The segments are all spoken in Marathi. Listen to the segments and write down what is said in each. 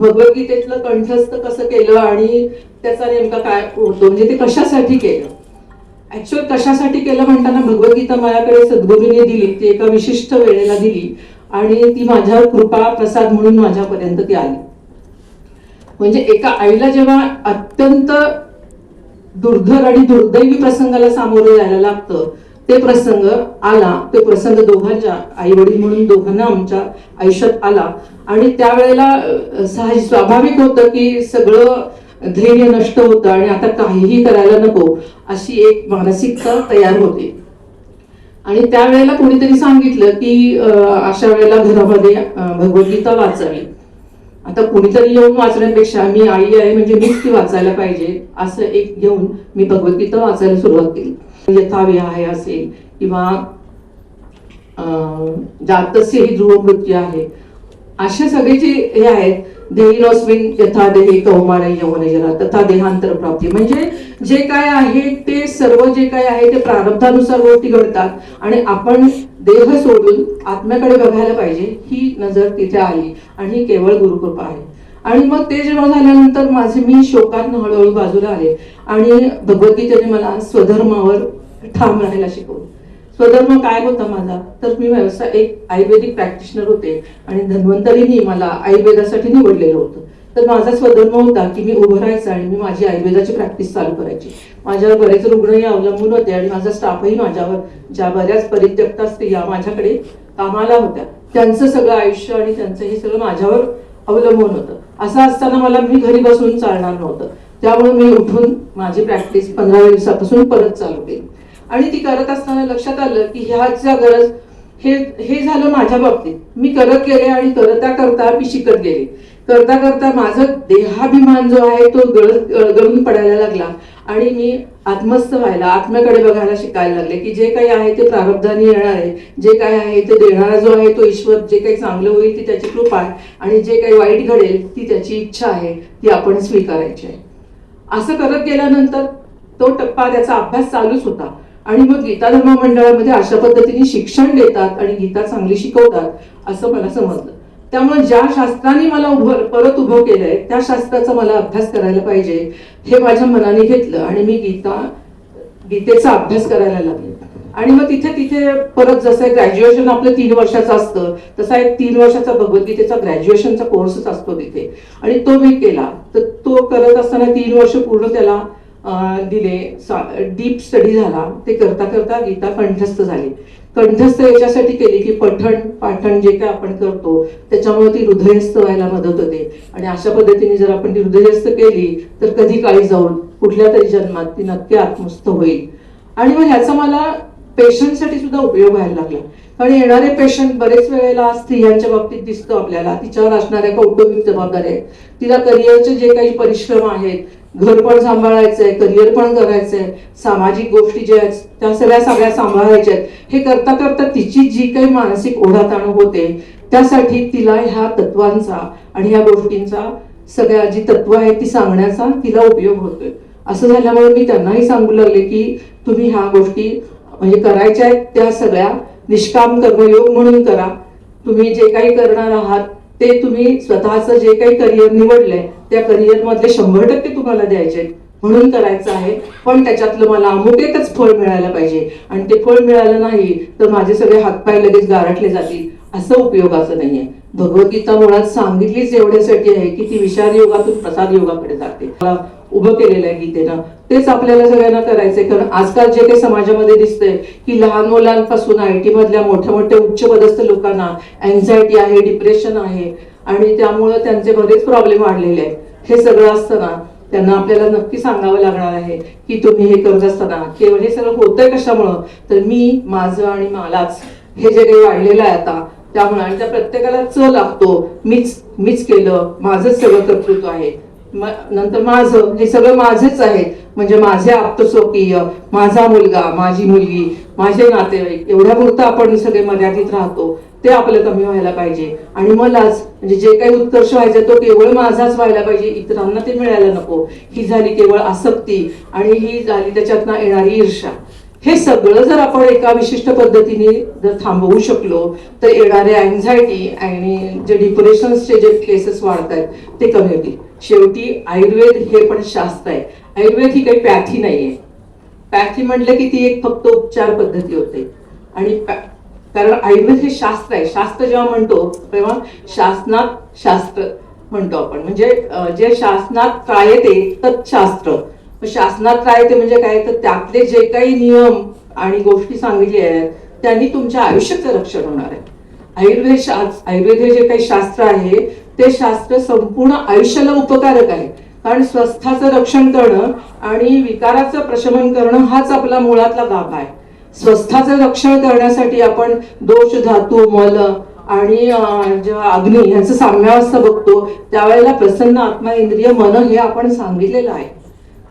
भगवद्गीतेतलं कंठस्थ कसं केलं आणि त्याचा नेमका काय होतो, म्हणजे ते कशासाठी केलं, ऍक्च्युअल कशासाठी केलं म्हणताना भगवद्गीता माझ्याकडे सद्गुरूंनी दिली, ती एका विशिष्ट वेळेला दिली आणि ती माझ्यावर कृपा प्रसाद म्हणून माझ्यापर्यंत ती आली. म्हणजे एका आईला जेव्हा अत्यंत दुर्धर आणि दुर्दैवी प्रसंगाला सामोरं जायला लागतं, ते प्रसंग आला, ते प्रसंग दोघांच्या आई वडील म्हणून दोघांना आमच्या आयुष्यात आला आणि त्यावेळेला स्वाभाविक होतं की सगळं धैर्य नष्ट होतं आणि आता काहीही करायला नको अशी एक मानसिकता तयार होते. आणि त्यावेळेला कोणीतरी सांगितलं की अशा वेळेला घरामध्ये भगवद्गीता वाचावी. आता कुणीतरी येऊन वाचण्यापेक्षा मी आई आहे म्हणजे मीच ती वाचायला पाहिजे असं एक घेऊन मी भगवद्गीता वाचायला सुरुवात केली. यथाविहाय असेल किंवा जातस्य ही ध्रुव मृत्यू आहे, असे सगळे जे हे आहेत, देहिनोस्मिन यथा देही कौमार यौवनजरा तथा देहांतर प्राप्ती, म्हणजे जे काय आहे ते सर्व जे काय आहे ते प्रारब्धानुसार गोष्टी घडतात आणि आपण देह सोडून आत्म्याकडे बघायला पाहिजे ही नजर तिथे आली आणि ही केवळ गुरुकृपा आहे. आणि मग ते जेव्हा झाल्यानंतर मी शोकात हळूहळू बाजूला आले आणि भगवद्गीतेने मला स्वधर्मावर ठाम राहायला शिकवलं. स्वधर्म काय होता माझा, तर मी एक आयुर्वेदिक प्रॅक्टिशनर होते आणि धन्वंतरींनी मला आयुर्वेदासाठी निवडलेलं होतं. तर माझा स्वधर्म होता की मी उभं राहायचं आणि मी माझी आयुर्वेदाची प्रॅक्टिस चालू करायची. माझ्यावर बरेच रुग्णही अवलंबून होते आणि माझा स्टाफही माझ्यावर, ज्या बऱ्याच परित्यक्ता स्त्रिया माझ्याकडे कामाला होत्या, त्यांचं सगळं आयुष्य आणि त्यांचं हे सगळं माझ्यावर अवलंबून होतं. असं असताना मला मी घरी बसून चालणार नव्हतं, त्यामुळे मी उठून माझी प्रॅक्टिस 15 दिवसापासून परत चालू केली. आणि ती करत असताना लक्षात आलं की ह्याच्या गरज हे झालं माझ्या बाबतीत. मी करत गेले आणि करता करता मी शिकत गेले. करता करता माझं देहाभिमान जो आहे तो गळून पडायला लागला आणि मी आत्मस्थ व्हायला, आत्म्याकडे बघायला शिकायला लागले की जे काही आहे ते प्रारब्धाने येणार आहे, जे काही आहे ते देणारा जो आहे तो ईश्वर, जे काही चांगलं होईल ती त्याची कृपा आहे आणि जे काही वाईट घडेल ती त्याची इच्छा आहे, ती आपण स्वीकारायची आहे. असं करत गेल्यानंतर तो टप्पा, त्याचा अभ्यास चालूच होता. आणि मग गीता धर्म मंडळामध्ये अशा पद्धतीने शिक्षण देतात आणि गीता चांगली शिकवतात असं मला समजलं. त्यामुळे ज्या शास्त्राने मला परत उभं केलंय त्या शास्त्राचा मला अभ्यास करायला पाहिजे हे माझ्या मनाने घेतलं आणि मी गीतेचा अभ्यास करायला लागले. आणि मग तिथे परत जसं ग्रॅज्युएशन आपलं 3 वर्षाचं असतं तसा एक 3 वर्षाचा भगवद्गीतेचा ग्रॅज्युएशनचा कोर्सच असतो तिथे, आणि तो मी केला. तर तो करत असताना 3 वर्ष पूर्ण त्याला दिले, डीप स्टडी झाला. ते करता करता गीता कंठस्थ झाली. कंठस्थ याच्यासाठी केली की पाठण जे काय आपण करतो त्याच्यामुळे ती हृदयस्थ व्हायला मदत होते आणि अशा पद्धतीने जर आपण ती हृदयस्थ केली तर कधी काळी जाऊन कुठल्या तरी जन्मात ती नक्की आत्मस्थ होईल. आणि मग ह्याचा मला पेशंटसाठी सुद्धा उपयोग व्हायला लागला. कारण येणारे पेशंट बरेच वेळेला स्त्रियांच्या बाबतीत दिसतो आपल्याला, तिच्यावर असणाऱ्या कौटुंबिक जबाबदाऱ्या आहेत, तिला करिअरचे जे काही परिश्रम आहेत, घर पण सांभाळायचंय, करिअर पण करायचंय, सामाजिक गोष्टी ज्या आहेत त्या सगळ्या सांभाळायच्या आहेत. हे करता करता तिची जी काही मानसिक ओढाताण होते त्यासाठी तिला ह्या तत्वांचा आणि ह्या गोष्टींचा, सगळ्या जी तत्व आहेत ती सांगण्याचा तिला उपयोग होतोय. असं झाल्यामुळे मी त्यांनाही सांगू लागले की तुम्ही ह्या गोष्टी म्हणजे करायच्या आहेत त्या सगळ्या निष्काम कर्मयोग म्हणून करा. तुम्ही जे काही करणार आहात ते तुम्ही स्वतःचं जे काही करिअर निवडलंय त्या करिअर मधले 100% तुम्हाला द्यायचे म्हणून करायचं आहे. पण त्याच्यातलं मला अमुक एकच फळ मिळायला पाहिजे आणि ते फळ मिळालं नाही तर माझे सगळे हातपाय लगेच गारठले जातील, असं उपयोगाचं नाहीये. भगवद्गीता मुळात सांगितलीच एवढ्यासाठी आहे की ती विचार योगातून प्रसाद योगाकडे जाते. उभं केलेलं आहे गीतेनं, तेच आपल्याला सगळ्यांना करायचंय. कारण आजकाल जे काही समाजामध्ये दिसतंय की लहान मुलांपासून IT मधल्या मोठ्या उच्च पदस्थ लोकांना अँझायटी आहे, डिप्रेशन आहे आणि त्यामुळे त्यांचे बरेच प्रॉब्लेम वाढलेले आहेत. हे सगळं असताना त्यांना आपल्याला नक्की सांगावं लागणार आहे की तुम्ही हे करत असताना केवळ हे सगळं होतंय कशामुळं, तर मी, माझं आणि मलाच हे जे काही वाढलेलं आहे आता त्यामुळे, आणि त्या प्रत्येकाला लागतो मीच केलं, माझंच सगळं कर्तृत्व आहे, नंतर माझं हे सगळं माझेच आहे, म्हणजे माझे आप्तस्वकीय, माझा मुलगा, माझी मुलगी, माझे नातेवाईक, एवढ्या पुरतं आपण सगळे मर्यादित राहतो. ते आपलं कमी व्हायला पाहिजे आणि मलाच म्हणजे जे काही उत्कर्ष व्हायचा तो केवळ माझाच व्हायला पाहिजे, इतरांना ते मिळायला नको. ही झाली केवळ आसक्ती आणि ही झाली त्याच्यातनं येणारी ईर्ष्या. हे सगळं जर आपण एका विशिष्ट पद्धतीने जर थांबवू शकलो तर येणारे अँझायटी आणि जे डिप्रेशन्सचे जे केसेस वाढत आहेत ते कमी होतील. शेवटी आयुर्वेद हे पण शास्त्र आहे. आयुर्वेद ही काही पॅथी नाहीये. पॅथी म्हटलं की ती एक फक्त उपचार पद्धती होते आणि कारण आयुर्वेद हे शास्त्र आहे. शास्त्र जेव्हा म्हणतो तेव्हा शासनात शास्त्र म्हणतो आपण, म्हणजे जे शासनात काय ते तत्शास्त्र. शासनात काय ते म्हणजे काय तर त्यातले जे काही नियम आणि गोष्टी सांगितल्या आहेत त्यांनी तुमच्या आयुष्याचं रक्षण होणार आहे. आयुर्वेद हे जे काही शास्त्र आहे ते शास्त्र संपूर्ण आयुष्याला उपकारक आहे. कारण स्वस्थाचं रक्षण करणं आणि विकाराचं प्रशमन करणं हाच आपला मुळातला गाभा आहे. स्वस्थाचं रक्षण करण्यासाठी आपण दोष, धातू, मल आणि जेव्हा अग्नी यांचं साम्यावस्था बघतो त्यावेळेला प्रसन्न आत्मा, इंद्रिय, मन हे आपण सांगितलेलं आहे.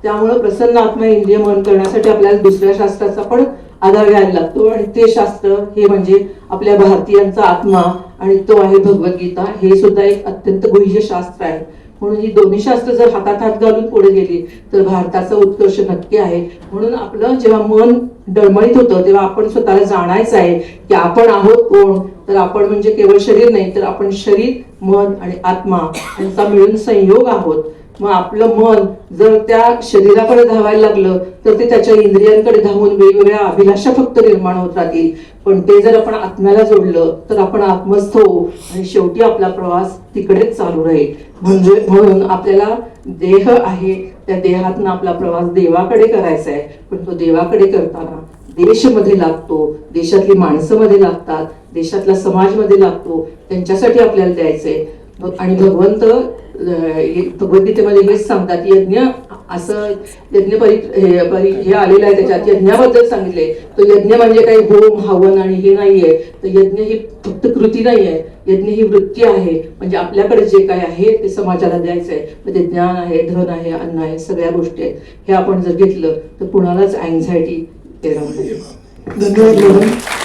त्यामुळं प्रसन्न आत्मा, इंद्रिय, मन करण्यासाठी आपल्याला दुसऱ्या शास्त्राचा पण आधार घ्यायला लागतो आणि ते शास्त्र हे म्हणजे आपल्या भारतीयांचा आत्मा आणि तो आहे भगवद्गीता. हे सुद्धा एक अत्यंत गुह्य शास्त्र आहे. म्हणून ही दोन्ही शास्त्र जर हातात हात घालून पुढे गेली तर भारताचा उत्कर्ष नक्की आहे. म्हणून आपलं जेव्हा मन डळमळीत होतं तेव्हा आपण स्वतःला जाणायचं आहे की आपण आहोत कोण. तर आपण म्हणजे केवळ शरीर नाही तर आपण शरीर, मन आणि आत्मा यांचा मिळून संयोग आहोत. मग आपलं मन जर त्या शरीराकडे धावायला लागलं तर ते त्याच्या इंद्रियांकडे धावून वेगवेगळ्या अभिलाषा फक्त निर्माण होत राहतील. पण ते जर आपण आत्म्याला जोडलं तर आपण आत्मस्थ होऊ आणि शेवटी आपला प्रवास तिकडेच चालू राहील. म्हणजे म्हणून आपल्याला देह आहे त्या देहातनं आपला प्रवास देवाकडे करायचा आहे. पण तो देवाकडे करताना देश मध्ये लागतो, देशातली माणसं मध्ये लागतात, देशातला समाज मध्ये लागतो, त्यांच्यासाठी आपल्याला द्यायचंय. आणि भगवंत भगवद्गीतेमध्ये हेच सांगतात, यज्ञ असं यज्ञ हे आलेलं आहे त्याच्यात यज्ञाबद्दल सांगितले. तो यज्ञ म्हणजे काही होम, हवन आणि हे नाहीये. तर यज्ञ ही फक्त कृती नाहीये, यज्ञ ही वृत्ती आहे. म्हणजे आपल्याकडे जे काय आहे ते समाजाला द्यायचंय. ते ज्ञान आहे, धन आहे, अन्न आहे, सगळ्या गोष्टी आहेत. हे आपण जर घेतलं तर कुणालाच अँझायटी येणार नाही. धन्यवाद मॅडम.